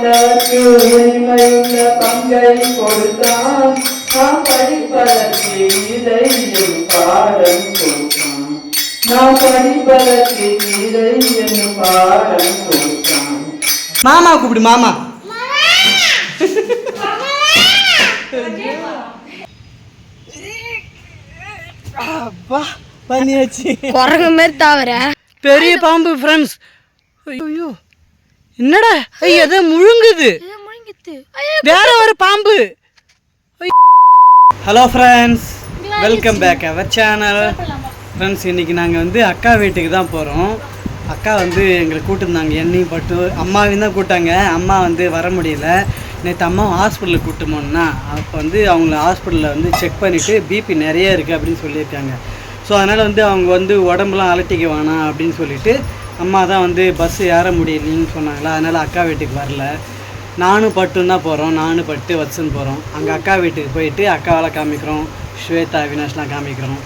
மாதவர்க்கு உரிமையுள்ள பங்கை கொடுத்தான். நாம் படிப்பதற்கு இதை என்னும் பாடம் கொடுத்தான். நாம் படிப்பதற்கு இதை என்னும் பாடம் கொடுத்தான். மாமா கூப்பிடு மாமா. அப்பா பண்ணியாச்சு. குரங்கு மாதிரி தாவர பெரிய பாம்பு ஃப்ரெண்ட்ஸ். ஐயோ என்னடா ஐயோ அதை முழுங்குது. வேற ஒரு பாம்பு. Hello friends, welcome back our channel. Friends இன்றைக்கி நாங்கள் வந்து அக்கா வீட்டுக்கு தான் போகிறோம். அக்கா வந்து எங்களை கூப்பிட்டுருந்தாங்க, என்னையும் பட்டு அம்மாவையும் தான் கூப்பிட்டாங்க. அம்மா வந்து வர முடியல. நேற்று அம்மா ஹாஸ்பிட்டலுக்கு கூப்பிட்டு போனோன்னா அப்போ வந்து அவங்கள ஹாஸ்பிட்டலில் வந்து செக் பண்ணிவிட்டு பிபி நிறைய இருக்குது அப்படின்னு சொல்லியிருக்காங்க. ஸோ அதனால் வந்து அவங்க வந்து உடம்புலாம் அலட்டிக்க வேணாம் அப்படின்னு சொல்லிவிட்டு அம்மா தான் வந்து பஸ்ஸு ஏற முடியலைன்னு சொன்னாங்களா, அதனால் அக்கா வீட்டுக்கு வரல. நானும் பட்டும் தான் போகிறோம். நானும் பட்டு வச்சுன்னு போகிறோம். அங்கே அக்கா வீட்டுக்கு போயிட்டு அக்காவெல்லாம் காமிக்கிறோம், ஸ்வேதா அவினாஷ்லாம் காமிக்கிறோம்.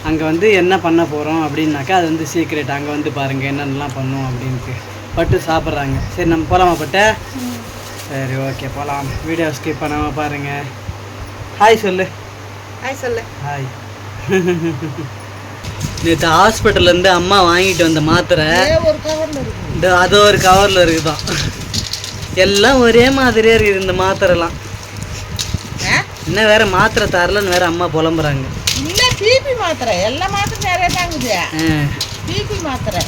அங்கே வந்து என்ன பண்ண போகிறோம் அப்படின்னாக்கா அது வந்து சீக்ரெட். அங்கே வந்து பாருங்கள் என்னென்னலாம் பண்ணுவோம் அப்படின்ட்டு. பட்டு சாப்பிட்றாங்க. சரி நம்ம போகலாமா பட்ட? சரி ஓகே போகலாம். வீடியோ ஸ்கிப் பண்ணாமல் பாருங்கள். ஹாய் சொல்லு. ஹாய் சொல்லு. ஹாய். நேற்று ஹாஸ்பிட்டல்லேருந்து அம்மா வாங்கிட்டு வந்த மாத்திரை இந்த அது ஒரு கவரில் இருக்குதான். எல்லாம் ஒரே மாதிரியே இருக்குது இந்த மாத்திரைலாம். இன்னும் வேற மாத்திரை தரலன்னு வேற அம்மா புலம்புறாங்க. பிபி மாத்திரை எல்லா மாத்திரை நிறைய தாங்குது. பிபி மாத்திரை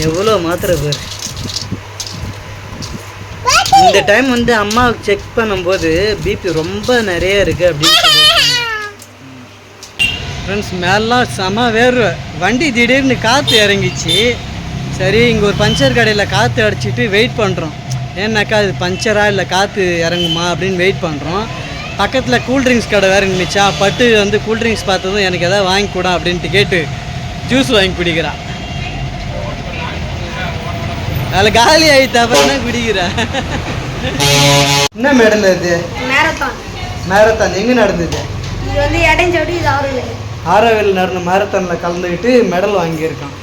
எவ்வளோ மாத்திரை பேர். இந்த டைம் வந்து அம்மாவுக்கு செக் பண்ணும்போது பிபி ரொம்ப நிறைய இருக்குது அப்படின்னு சொல்லியிருக்காங்க. ஃப்ரெண்ட்ஸ் மேலாம் செம வேர்வை. வண்டி திடீர்னு காற்று இறங்கிச்சு. சரி இங்கே ஒரு பஞ்சர் கடையில் காற்று அடிச்சிட்டு வெயிட் பண்ணுறோம். ஏன்னாக்கா அது பஞ்சராக இல்லை காற்று இறங்குமா அப்படின்னு வெயிட் பண்ணுறோம். பக்கத்தில் கூல்ட்ரிங்க்ஸ் கடை வேறு இருந்துச்சா. பட்டு வந்து கூல்ட்ரிங்க்ஸ் பார்த்ததும் எனக்கு எதாவது வாங்கி கூட அப்படின்ட்டு கேட்டு ஜூஸ் வாங்கி குடிக்கிறான். அதில் காலி ஆகிட்டா அப்புறம் தான் குடிக்கிறேன். என்ன மெடல் இது? மேரத்தான். மேரத்தான் எங்கே நடந்தது? இது வந்து எடைஞ்சோடி இது ஆரோவில் நடந்த மேரத்தானில் கலந்துக்கிட்டு மெடல் வாங்கியிருக்கான்.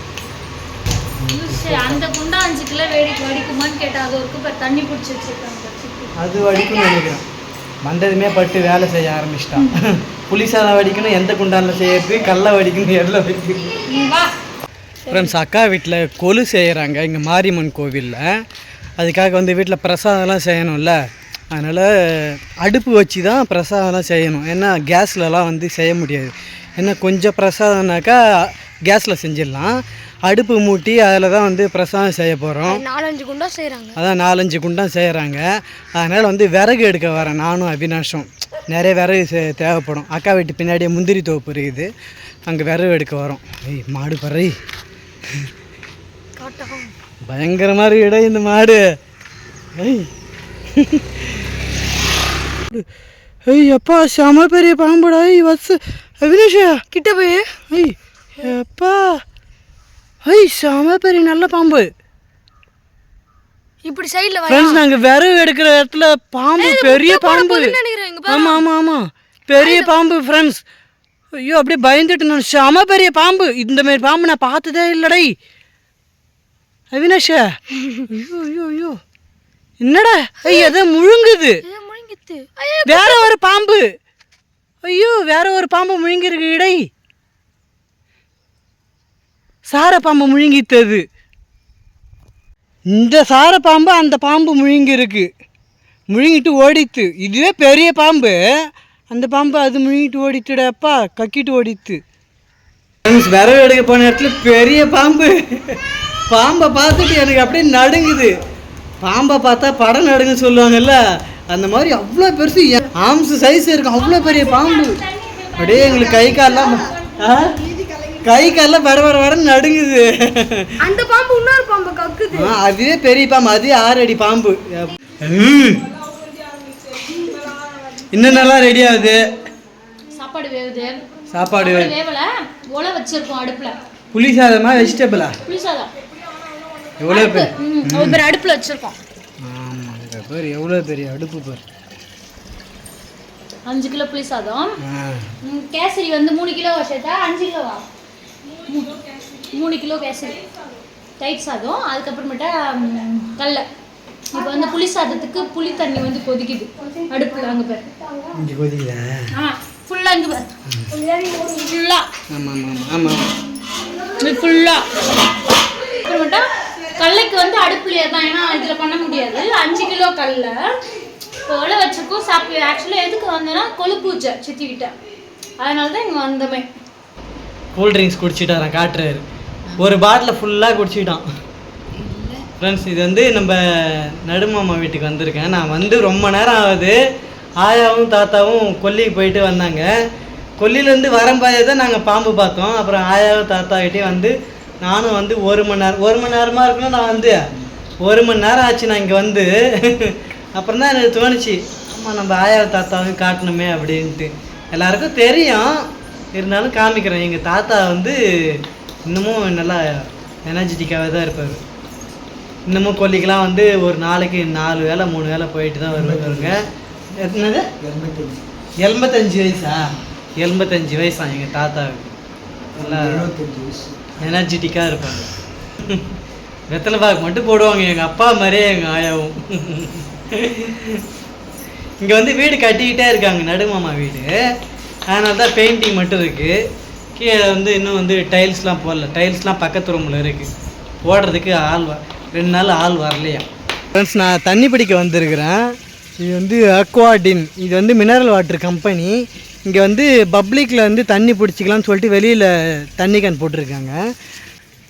அந்த குண்டா 5 கிலோ வடிக்குமான்னு கேட்டால் அது ஒரு தண்ணி பிடிச்சி வச்சுருக்காங்க. அது வடிக்கும்னு நினைக்கிறேன். வந்ததுமே பட்டு வேலை செய்ய ஆரம்பிச்சிட்டான். புளிசாதா வடிக்கணும், எந்த குண்டானில் செய்யறது, கல்லை வடிக்கணும், எல்லாம் வைக்கணும். ஃப்ரெண்ட்ஸ் அக்கா வீட்டில் கொலு செய்கிறாங்க இங்கே மாரியம்மன் கோவிலில். அதுக்காக வந்து வீட்டில் பிரசாதம்லாம் செய்யணும்ல, அதனால் அடுப்பு வச்சு தான் பிரசாதம்லாம் செய்யணும். ஏன்னா கேஸ்லலாம் வந்து செய்ய முடியாது. ஏன்னா கொஞ்சம் பிரசாதம்னாக்கா கேஸில் செஞ்சிடலாம். அடுப்பு மூட்டி அதில் தான் வந்து பிரசாதம் செய்ய போகிறோம். 4-5 குண்டா செய்கிறாங்க. அதான் 4-5 குண்டா செய்கிறாங்க. அதனால் வந்து விறகு எடுக்க வரேன் நானும் அவினாஷும். நிறைய விறகு தேவைப்படும். அக்கா வீட்டு பின்னாடியே முந்திரி தோப்பு இருக்குது, அங்கே விறகு எடுக்க வரோம். ஏய் மாடு பறை பயங்கரமாக இடம் இந்த மாடு. ஏய் அப்பா செம பெரிய பாம்புடா. வச்சு அவினாஷா கிட்ட போய் ஐய் அப்பா ஐய் செம பெரிய நல்ல பாம்பு. இப்படி சைடுல ஃப்ரெண்ட்ஸ் நாங்கள் விறகு எடுக்கிற இடத்துல பாம்பு, பெரிய பாம்பு. ஆமாம் ஆமாம் ஆமாம் பெரிய பாம்பு ஃப்ரெண்ட்ஸ். ஐயோ அப்படியே பயந்துட்டு நான். செம பெரிய பாம்பு. இந்த மாதிரி பாம்பு நான் பார்த்ததே இல்லடை அவினாஷா. ஐயோ ஐயோ ஐயோ என்னடா ஐயோ அதை முழுங்குது. வேற ஒரு பாம்பு. ஐயோ வேற ஒரு பாம்பு முழுங்கிருக்கு இடை. சார பாம்பு முழுங்கித்தது. இந்த சார பாம்பு அந்த பாம்பு முழுங்கிருக்கு, முழுங்கிட்டு ஓடித்து. இதுவே பெரிய பாம்பு, அந்த பாம்பு அது முழுங்கிட்டு ஓடித்துடப்பா, கக்கிட்டு ஓடித்து. விறகு எடுக்க போன இடத்துல பெரிய பாம்பு. பாம்பை பார்த்துட்டு எனக்கு அப்படியே நடுங்குது. பாம்பை பார்த்தா படம் நடுங்க சொல்லுவாங்கல்ல, அந்த மாதிரி அவ்வளோ பெருசு ஆம்ஸ் சைஸ் இருக்கும். அவ்வளோ பெரிய பாம்பு. அப்படியே எங்களுக்கு கை காலெல்லாம் பட பட படன்னு நடுங்குது. அந்த பாம்பு இன்னொரு பாம்பு கக்குது. அதுவே பெரிய பாம்பு, அதே 6 அடி பாம்பு. இன்னும் நல்லா ரெடி ஆகுது. சாப்பாடு வேவுது. சாப்பாடு வேவல ஒலை வச்சிருக்கோம் அடுப்புல. புளி சாதமா வெஜிடபிளா? புளி சாதம். எவ்வளோ பேர் ஒரு அடுப்புல வச்சிருக்கோம். ஆமாம் பேர் எவ்வளோ பெரிய அடுப்பு பேர். 5 கிலோ புளி சாதம். கேசரி வந்து 3 கிலோ சேர்த்தா 5 கிலோவா? 3 கிலோ கேசரி. தயிர் சாதம், அதுக்கப்புறமேட்டா கடல. இப்போ வந்து புளி சாதத்துக்கு புளி தண்ணி வந்து கொதிக்குது அடுப்பில். அங்கே பேர் இங்கே கொதிக்குதா? ஃபுல்லாக இங்கே பேர் ஃபுல்லாக. ஆமாம் ஆமாம் ஆமாம் இது ஃபுல்லாக. அப்புறமேட்டா கடலைக்கு வந்து அடுப்புலையே தான், ஏன்னா இதில் பண்ண முடியாது. 5 கிலோ கடலை இப்போ ஒலை வச்சுருக்கோம். ஆக்சுவலாக எதுக்கு வந்தேன்னா கொழுப்பு பூச்சை சித்திக்கிட்ட, அதனால தான் இங்கே வந்தமே. கூல் ட்ரிங்க்ஸ் குடிச்சிட்டாரான், காட்டுறாரு. ஒரு பாட்டில் ஃபுல்லாக குடிச்சிட்டான். ஃப்ரெண்ட்ஸ், இது வந்து நம்ம நடுமாமா வீட்டுக்கு வந்திருக்கேன். நான் வந்து ரொம்ப நேரம் ஆகுது. ஆயாவும் தாத்தாவும் கொல்லிக்கு போயிட்டு வந்தாங்க. கொல்லியிலேருந்து வரும்போதே தான் நாங்கள் பாம்பு பார்த்தோம். அப்புறம் ஆயாவும் தாத்தாக்கிட்டே வந்து நானும் வந்து 1 மணி நேரமாக இருக்கணும். நான் வந்து 1 மணி நேரம் ஆச்சு நான் இங்கே வந்து. அப்புறம் தான் எனக்கு தோணுச்சு, ஆமாம் நம்ம ஆயாவை தாத்தாவையும் காட்டணுமே அப்படின்ட்டு. எல்லாருக்கும் தெரியும், இருந்தாலும் காமிக்கிறேன். எங்கள் தாத்தா வந்து இன்னமும் நல்லா எனர்ஜெட்டிக்காகவே தான் இருப்பார். இன்னமும் கொல்லிக்கெலாம் வந்து ஒரு நாளைக்கு 4 வேளை 3 வேளை போயிட்டு தான் வருவாங்க. என்னது 85 வயசா? 85 வயசா எங்கள் தாத்தாவுக்கு. நல்லா எனர்ஜெட்டிக்காக இருப்பாங்க. வெத்தலை பாக்கு மட்டும் போடுவாங்க. எங்கள் அப்பா மாதிரியே எங்கள் ஆயாவும். இங்கே வந்து வீடு கட்டிக்கிட்டே இருக்காங்க, நடுமாமா வீடு. அதனால தான் பெயிண்டிங் மட்டும் இருக்குது. கீழே வந்து இன்னும் வந்து டைல்ஸ்லாம் போடல. டைல்ஸ்லாம் பக்கத்து ரூமில் இருக்குது. போடுறதுக்கு 2 நாள் ஆள் வரலையா. ஃப்ரெண்ட்ஸ், நான் தண்ணி பிடிக்க வந்திருக்கிறேன். இது வந்து அக்வாடின். இது வந்து மினரல் வாட்டர் கம்பெனி. இங்கே வந்து பப்ளிக்கில் வந்து தண்ணி பிடிச்சிக்கலாம்னு சொல்லிட்டு வெளியில் தண்ணி கேன் போட்டிருக்காங்க.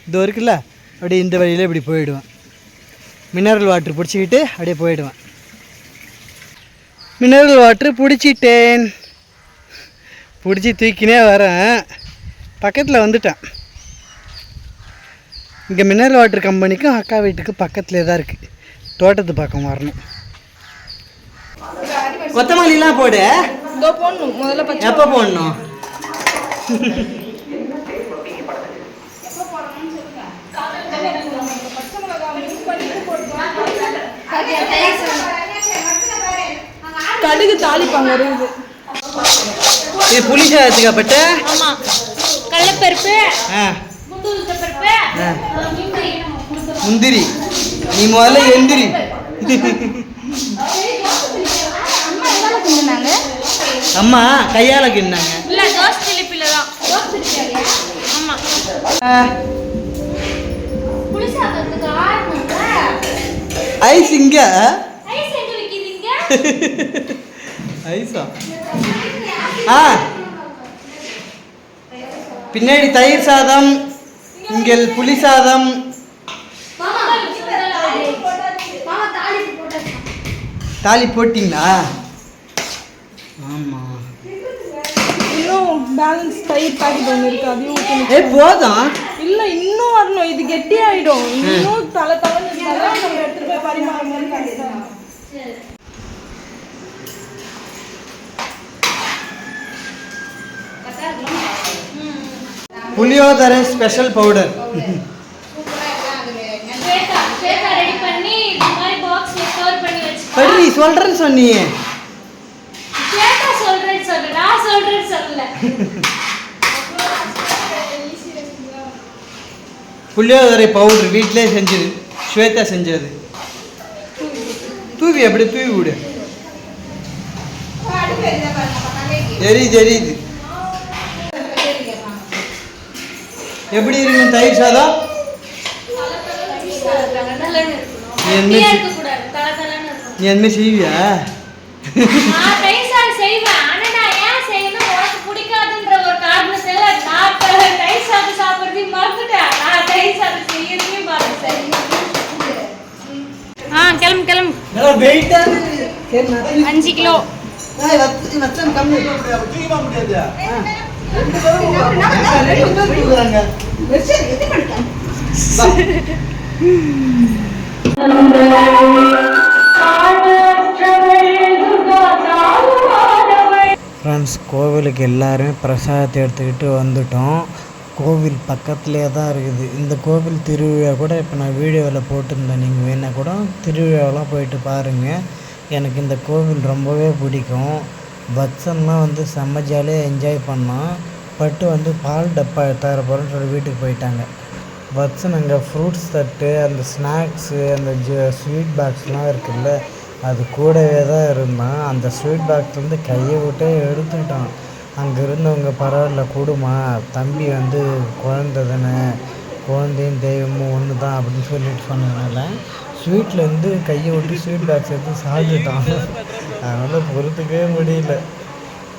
இது இருக்குல்ல, அப்படியே இந்த வழியில் இப்படி போயிடுவேன். மினரல் வாட்ரு பிடிச்சிக்கிட்டு அப்படியே போயிடுவேன். மினரல் வாட்ரு பிடிச்சிட்டேன். பிடிச்சி தூக்கினே வரேன். பக்கத்தில் வந்துட்டேன். இங்கே மினரல் வாட்டர் கம்பெனிக்கும் அக்கா வீட்டுக்கு பக்கத்துலேயே தான் இருக்குது. தோட்டத்து பக்கம் வரணும். கொத்தமல்லிலாம் போடு. போடணும் முதல்ல. எப்போ போடணும்? கடுகு தாளிப்பாங்க. இது புளி சாதத்துக்கு அப்பட்ட. ஆமாம், கடலைப்பருப்பு, முந்திரி. நீ முதல்ல எந்திரி. அம்மா கையால கிண்ணாங்க. இல்லை, தோசை திருப்பில தான். ஆமாம், புளி சாதத்துக்கு ஐஸ் இங்க. ஐஸ் எங்கே வைக்கிறீங்க? ஐஸா? பின்னாடி தயிர் சாதம், இங்கே புளி சாதம். தாலி போட்டிங்களா? ஆமாம். இன்னும் பேலன்ஸ் தயிர் பாக்கெட் ஒன்று இருக்கு, அதையும் போதும். இல்லை, இன்னும் வரணும். இது கெட்டி ஆகிடும். இன்னும் தலை நம்ம எடுத்துகிட்டு போய் பரிமாறும். புளியோதரை ஸ்பெஷல் பவுடர். ரெடி பண்ணி இந்த மாதிரி பாக்ஸ்ல ஸ்டோர் பண்ணி வச்சு. படி சொல்றேன்னு சொன்னியே. கேட்டா சொல்றேன்னு சொல்றேன், நான் சொல்றேன்னு சொல்லல. புளியோதரை பவுடர் வீட்டிலே செஞ்சது, ஸ்வேதா செஞ்சது. தூவி அப்படி தூவி விடு. தெரியுது. எப்படி இருக்கும் தயிர் சாதம்? நீ என்ன செய்வியா? நான் தயிர் சாதம் செய்வேன். ஆனா நான் ஏன் செய்யணும், உனக்கு பிடிக்காதுன்ற ஒரு காரணத்தால நான் தயிர் சாதம் சாப்பிடுறதை மறந்துட்டேன். நான் தயிர் சாதம் செய்யறதுமே மறந்துட்டேன். கிளம்பு. நல்லா வெயிட்டா 5 கிலோ. கம்மி. ஃப்ரெண்ட்ஸ், கோவிலுக்கு எல்லாருமே பிரசாதத்தை எடுத்துக்கிட்டு வந்துட்டோம். கோவில் பக்கத்துலேயே தான் இருக்குது. இந்த கோவில் திருவிழா கூட இப்போ நான் வீடியோவில் போட்டிருந்தேன். நீங்கள் வேணால் கூட திருவிழாவெலாம் போயிட்டு பாருங்கள். எனக்கு இந்த கோவில் ரொம்பவே பிடிக்கும். பக்தன்லாம் வந்து செம்ம ஜாலியாக என்ஜாய் பண்ணோம். பட்டு வந்து பால் டப்பா தர போகிறேன்னு சொல்லி வீட்டுக்கு போயிட்டாங்க. வச்சுனுங்க. ஃப்ரூட்ஸ் தட்டு, அந்த ஸ்நாக்ஸு, அந்த ஸ்வீட் பாக்ஸ்லாம் இருக்குல்ல, அது கூடவே தான் இருந்தான். அந்த ஸ்வீட் பாக்ஸ் வந்து கையை விட்டே எடுத்துக்கிட்டான். அங்கே இருந்தவங்க பரவாயில்ல கொடுமா, தம்பி வந்து குழந்த தானே, குழந்தையும் தெய்வமும் ஒன்று தான் அப்படின்னு சொல்லிட்டு சொன்னதுனால ஸ்வீட்லேருந்து கையை விட்டு ஸ்வீட் பாக்ஸ் எடுத்து சாப்பிட்டுட்டான். அதனால் பொறுத்துக்கவே முடியல.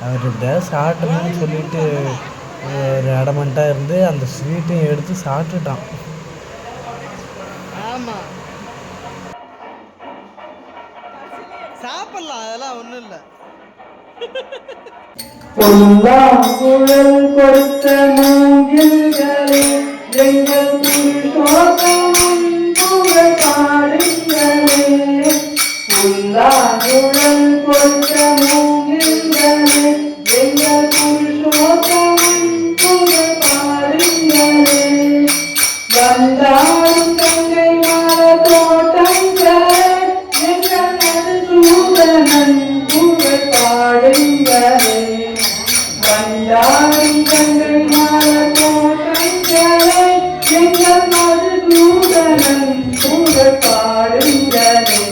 அவர் இப்படியா சாப்பிட்டணும்னு சொல்லிட்டு ஒரு அடமெண்ட்டாக இருந்து அந்த ஸ்வீட்டையும் எடுத்து சாப்பிட்டுட்டான். ஆமாம், சாப்பிட்லாம், அதெல்லாம் ஒன்றும் இல்லை. பொல்லாங்குழல் கொடுத்த மூங்கில்களே, எங்கள் புருஷோத்தமன் புகழ் பாடுங்களே. பொல்லாங்குழல் கொடுத்த மூங்கில்களே, எங்கள் புருஷோத்தமன் புகழ் பாடுங்களே. வந்தாடும் கங்கை மர தோட்டங்களே, எங்கள் மதுசூதனன் புகழ் பாடுங்களே. வந்தாடும் கங்கை மர தோட்டங்களே, எங்கள் மதுசூதனன் புகழ் பாடுங்களே.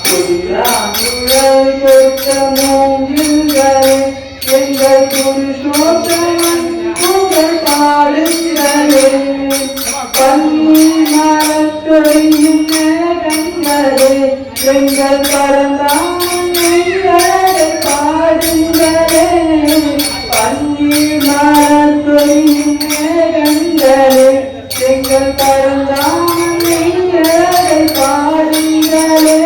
பொல்லாங்குழல் கொடுத்த மூங்கில்களே, எங்கள் புருஷோத்தமன் புகழ் பாடுங்களே. பன்னீர் மரத்தொழியும் மேகங்களே, எங்கள் பரந்தானை பாடுங்களே. பன்னீர் மரத்தொழியும் மேகங்களே, எங்கள் பரந்தானை பாடுங்களே.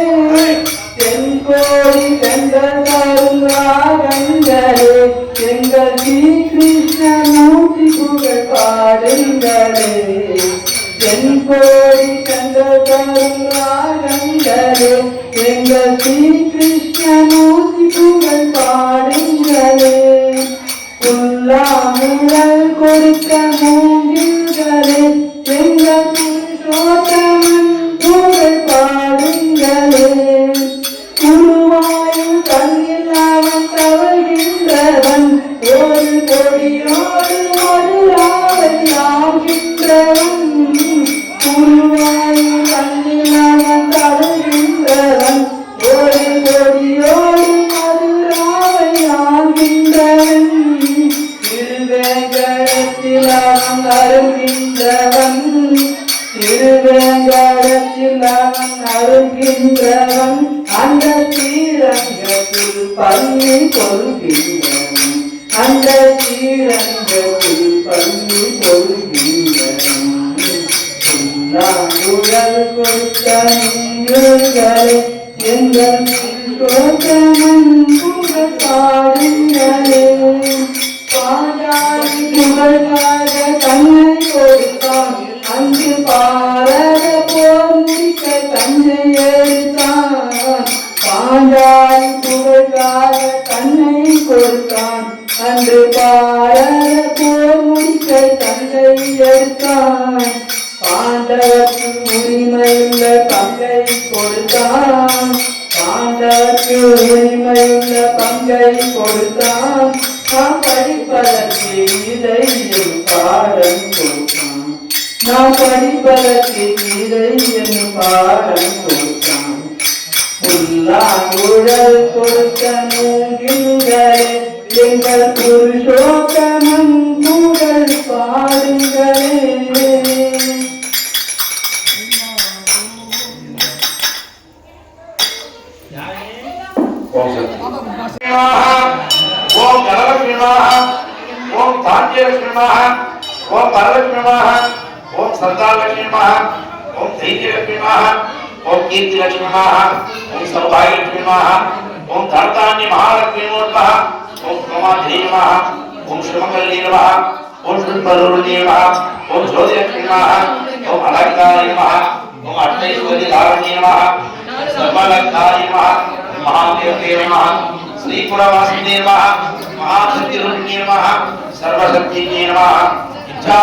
தென்கோடி செங்கள் கருங்காகங்களே, எங்கள் ஸ்ரீ கிருஷ்ணமூர்த்தி புகழ் பாடுங்களே. தென்கோடி செங்கள் கருங்காகங்களே, எங்கள் ஸ்ரீ கிருஷ்ணமூர்த்தி புகழ் பாடுங்களே. புல்லாங்குழல் கொடுத்த மூங்கில்களே, எங்கள் புருஷோத்தமன் புகழ் பாடுங்களே. குருவாயும் கண்ணில் அவன் தவழ்கின்றவன், ஒரு கொடியோடு மதுராவை ஆகின்றவன். குருவாயும் கண்ணில் அவன் தவழ்கின்றவன், ஒரு கொடியோடு மதுராவை ஆகின்றவன். திருவேங்கடத்தில் அவன் அருகின்றவன், திருவேங்கடத்தில் அவன் அருகின்றவன். அந்த ஸ்ரீரங்கத்தில் பள்ளி கொள்கின்றவன், அந்த ஸ்ரீரங்கத்தில் பள்ளி கொள்கின்றவன். பொல்லாங்குழல் கொடுத்த மூங்கில்களே, எங்கள் புருஷோத்தமன் புகழ் பாடுங்களே. பாஞ்சாலி புகழ்காக தன்னை கொடுத்தான், அங்கு பாரத போர் முடிக்க தன்னை எடுத்தான். பாஞ்சாலி புகழ்காக தன்னை கொடுத்தான், அன்று பாரத போர் முடிக்க தன்னை எடுத்தான். பாண்டவர்க்கு உரிமையுள்ள பங்கை கொடுத்தான், பாண்டவர்க்கு உரிமையுள்ள பங்கை கொடுத்தான். நாம் படிப்பதற்கு இதை பாடம் கொடுத்தான், நாம் படிப்பதற்கு இதை பாடம் கொடுத்தான். புல்லாங்குழல் கொடுத்த மூங்கில்களே, எங்கள் புருஷோத்தமன் புகழ் பாடுங்களே. ஓம் கணலட்சுமி ஓம் பாண்டியலட்சுமி ஓம் வரலட்சுமி ஓம் சந்தாலட்சுமி ஓம் தைரியலட்சுமி ஓம் கீர்த்திலட்சுமி ஓம் சௌபாகியலட்சுமி ஓம் தர்தான்ய மகாலட்சுமி ஓம் சோமாதேவி ஓம் ஸ்ரீமங்கல்யே ஓம் ஸ்ரீபருணி ஓம் ஜோதிலட்சுமி ஓம் அலங்காரி ஓம் அஷ்டைஸ்வரி தாரணி சர்வலங்காரி महादेव श्रीपुरवासुदेव महाशक्तिरूपिणे सर्वशक्ति इच्छा